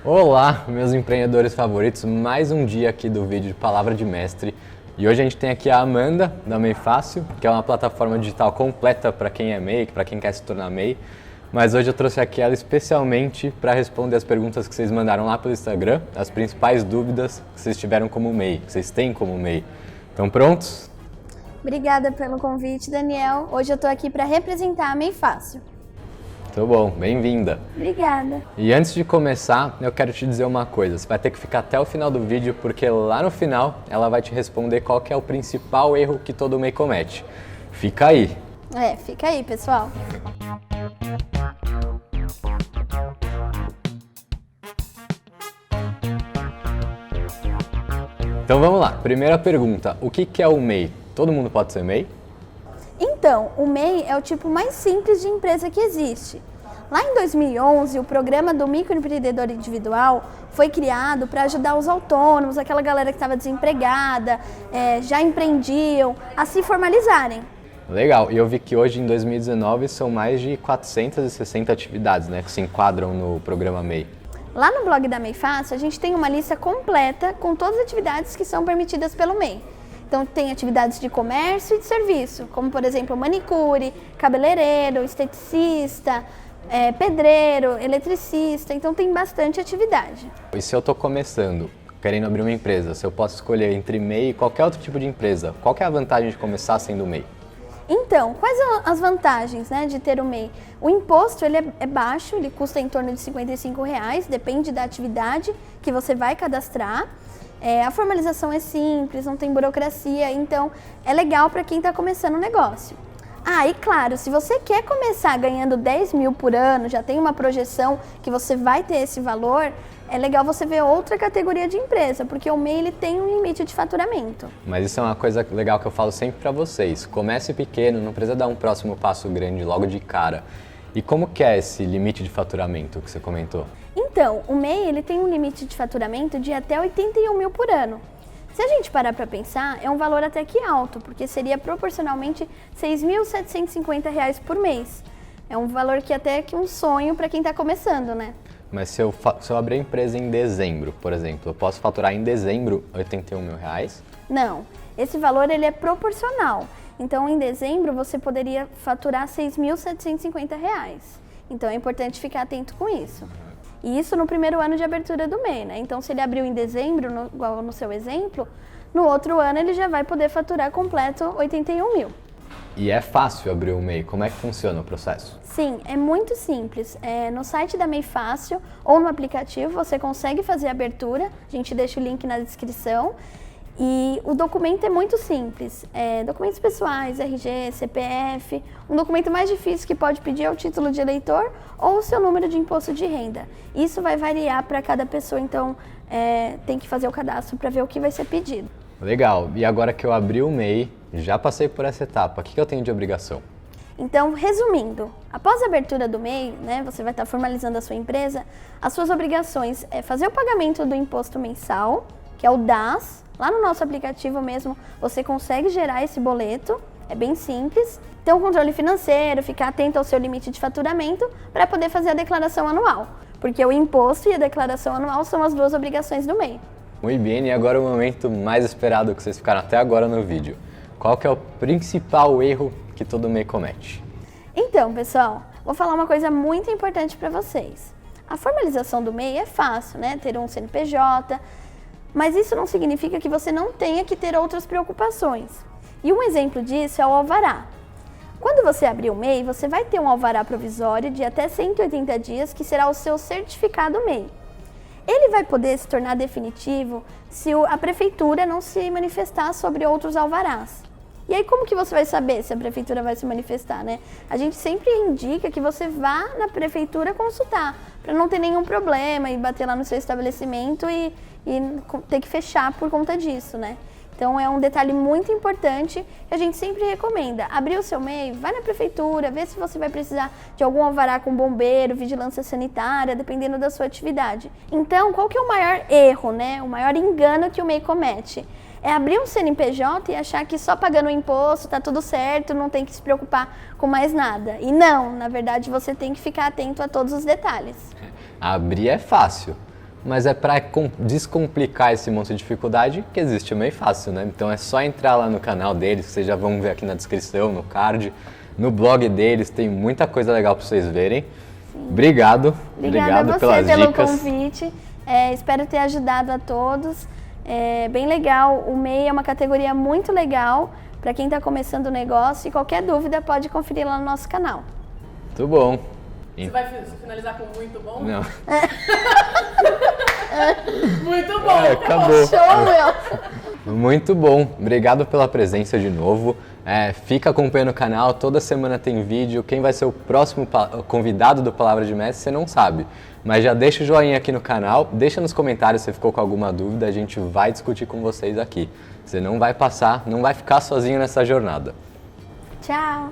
Olá, meus empreendedores favoritos, mais um dia aqui do vídeo de Palavra de Mestre. E hoje a gente tem aqui a Amanda, da MEI Fácil, que é uma plataforma digital completa para quem é MEI, para quem quer se tornar MEI. Mas hoje eu trouxe aqui ela especialmente para responder as perguntas que vocês mandaram lá pelo Instagram, as principais dúvidas que vocês tiveram como MEI, que vocês têm como MEI. Estão prontos? Obrigada pelo convite, Daniel. Hoje eu tô aqui para representar a MEI Fácil. Muito bom, bem-vinda. Obrigada. E antes de começar, eu quero te dizer uma coisa. Você vai ter que ficar até o final do vídeo, porque lá no final ela vai te responder qual que é o principal erro que todo MEI comete. Fica aí. Fica aí, pessoal. Então vamos lá. Primeira pergunta, o que é o MEI? Todo mundo pode ser MEI? Então, o MEI é o tipo mais simples de empresa que existe. Lá em 2011, o programa do microempreendedor individual foi criado para ajudar os autônomos, aquela galera que estava desempregada, já empreendiam, a se formalizarem. Legal, e eu vi que hoje em 2019 são mais de 460 atividades, né, que se enquadram no programa MEI. Lá no blog da MEI Fácil, a gente tem uma lista completa com todas as atividades que são permitidas pelo MEI. Então tem atividades de comércio e de serviço, como por exemplo manicure, cabeleireiro, esteticista, pedreiro, eletricista, então tem bastante atividade. E se eu estou começando, querendo abrir uma empresa, se eu posso escolher entre MEI e qualquer outro tipo de empresa, qual que é a vantagem de começar sendo MEI? Então, quais são as vantagens, de ter o MEI? O imposto ele é baixo, ele custa em torno de R$55, depende da atividade que você vai cadastrar. A formalização é simples, não tem burocracia, então é legal para quem está começando o negócio. E claro, se você quer começar ganhando 10 mil por ano, já tem uma projeção que você vai ter esse valor, é legal você ver outra categoria de empresa, porque o MEI ele tem um limite de faturamento. Mas isso é uma coisa legal que eu falo sempre para vocês. Comece pequeno, não precisa dar um próximo passo grande logo de cara. E como que é esse limite de faturamento que você comentou? Então, o MEI ele tem um limite de faturamento de até 81 mil por ano. Se a gente parar para pensar, é um valor até que alto, porque seria proporcionalmente R$ 6.750 por mês. É um valor que até que um sonho para quem está começando, né? Mas se eu abrir a empresa em dezembro, por exemplo, eu posso faturar em dezembro R$ 81 mil? Não, esse valor ele é proporcional. Então, em dezembro, você poderia faturar R$ 6.750. Então, é importante ficar atento com isso. E isso no primeiro ano de abertura do MEI, né? Então, se ele abriu em dezembro, igual no seu exemplo, no outro ano ele já vai poder faturar completo 81 mil. E é fácil abrir o MEI? Como é que funciona o processo? Sim, é muito simples. No site da MEI Fácil ou no aplicativo você consegue fazer a abertura. A gente deixa o link na descrição. E o documento é muito simples, documentos pessoais, RG, CPF. Um documento mais difícil que pode pedir é o título de eleitor ou o seu número de imposto de renda. Isso vai variar para cada pessoa, então tem que fazer o cadastro para ver o que vai ser pedido. Legal, e agora que eu abri o MEI, já passei por essa etapa, o que eu tenho de obrigação? Então, resumindo, após a abertura do MEI, você vai estar formalizando a sua empresa, as suas obrigações é fazer o pagamento do imposto mensal, que é o DAS. Lá no nosso aplicativo mesmo, você consegue gerar esse boleto, é bem simples. Então, controle financeiro, ficar atento ao seu limite de faturamento para poder fazer a declaração anual. Porque o imposto e a declaração anual são as duas obrigações do MEI. Muito bem, e agora o momento mais esperado que vocês ficaram até agora no vídeo. Qual que é o principal erro que todo MEI comete? Então, pessoal, vou falar uma coisa muito importante para vocês. A formalização do MEI é fácil, ter um CNPJ, mas isso não significa que você não tenha que ter outras preocupações. E um exemplo disso é o alvará. Quando você abrir o MEI, você vai ter um alvará provisório de até 180 dias, que será o seu certificado MEI. Ele vai poder se tornar definitivo se a prefeitura não se manifestar sobre outros alvarás. E aí como que você vai saber se a prefeitura vai se manifestar, A gente sempre indica que você vá na prefeitura consultar, para não ter nenhum problema e bater lá no seu estabelecimento e ter que fechar por conta disso, Então é um detalhe muito importante que a gente sempre recomenda. Abrir o seu MEI, vai na prefeitura, vê se você vai precisar de algum alvará com bombeiro, vigilância sanitária, dependendo da sua atividade. Então, qual que é o maior erro, o maior engano que o MEI comete? É abrir um CNPJ e achar que só pagando o imposto tá tudo certo, não tem que se preocupar com mais nada. E não, na verdade você tem que ficar atento a todos os detalhes. Abrir é fácil, mas é para descomplicar esse monte de dificuldade que existe o MEI Fácil, né? Então é só entrar lá no canal deles, que vocês já vão ver aqui na descrição, no card, no blog deles, tem muita coisa legal para vocês verem. Sim. Obrigado a você pelas pelo dicas. Convite. Espero ter ajudado a todos. É bem legal, o MEI é uma categoria muito legal para quem está começando o negócio e qualquer dúvida pode conferir lá no nosso canal. Muito bom. Você vai finalizar com muito bom? Não. Muito bom! Acabou. Show, meu! Muito bom. Obrigado pela presença de novo. Fica acompanhando o canal, toda semana tem vídeo. Quem vai ser o próximo convidado do Palavra de Mestre, você não sabe. Mas já deixa o joinha aqui no canal, deixa nos comentários se ficou com alguma dúvida, a gente vai discutir com vocês aqui. Você não vai ficar sozinho nessa jornada. Tchau!